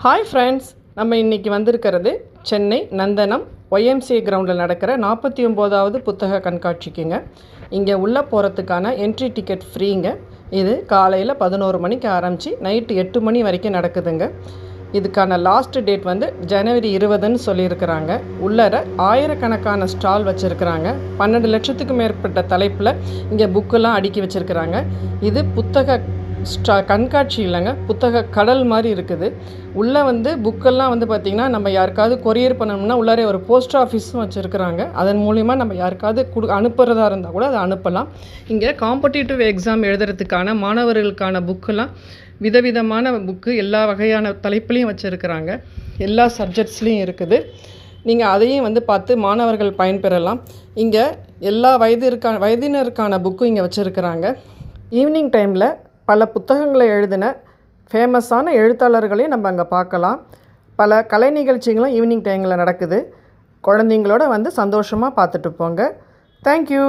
Hi friends, நம்ம இன்றைக்கி வந்திருக்கிறது சென்னை நந்தனம் ஒய்எம்சிஏ கிரவுண்டில் நடக்கிற 49வது புத்தக கண்காட்சிக்குங்க. இங்கே உள்ளே போகிறதுக்கான என்ட்ரி டிக்கெட் ஃப்ரீங்க. இது காலையில் 11 மணிக்கு ஆரம்பித்து நைட்டு 8 மணி வரைக்கும் நடக்குதுங்க. இதுக்கான லாஸ்ட் டேட் வந்து ஜனவரி 20ன்னு சொல்லியிருக்கிறாங்க. உள்ளர ஆயிரக்கணக்கான ஸ்டால் வச்சுருக்கிறாங்க. 12 லட்சத்துக்கு மேற்பட்ட தலைப்பில் இங்கே புக்கெல்லாம் அடுக்கி வச்சுருக்கிறாங்க. இது புத்தக கண்காட்சி இல்லைங்க, புத்தக கடல் மாதிரி இருக்குது. உள்ளே வந்து புக்கெல்லாம் வந்து பார்த்திங்கன்னா நம்ம யாருக்காவது கொரியர் பண்ணணும்னா உள்ளாரே ஒரு போஸ்ட் ஆஃபீஸும் வச்சுருக்கிறாங்க. அதன் மூலிமா நம்ம யாருக்காவது அனுப்புகிறதா இருந்தால் கூட அதை அனுப்பலாம். இங்கே காம்படிட்டிவ் எக்ஸாம் எழுதுறதுக்கான மாணவர்களுக்கான புக்கெல்லாம் விதவிதமான புக்கு எல்லா வகையான தலைப்புலையும் வச்சுருக்கிறாங்க. எல்லா சப்ஜெக்ட்ஸ்லேயும் இருக்குது. நீங்கள் அதையும் வந்து பார்த்து மாணவர்கள் பயன்பெறலாம். இங்கே எல்லா வயதினருக்கான புக்கும் இங்கே வச்சுருக்கிறாங்க. ஈவினிங் டைமில் பல புத்தகங்களை எழுதின ஃபேமஸான எழுத்தாளர்களையும் நம்ம அங்கே பார்க்கலாம். பல கலை நிகழ்ச்சிகளும் ஈவினிங் டைமில் நடக்குது. குழந்தைங்களோட வந்து சந்தோஷமாக பார்த்துட்டு போங்க. தேங்க்யூ.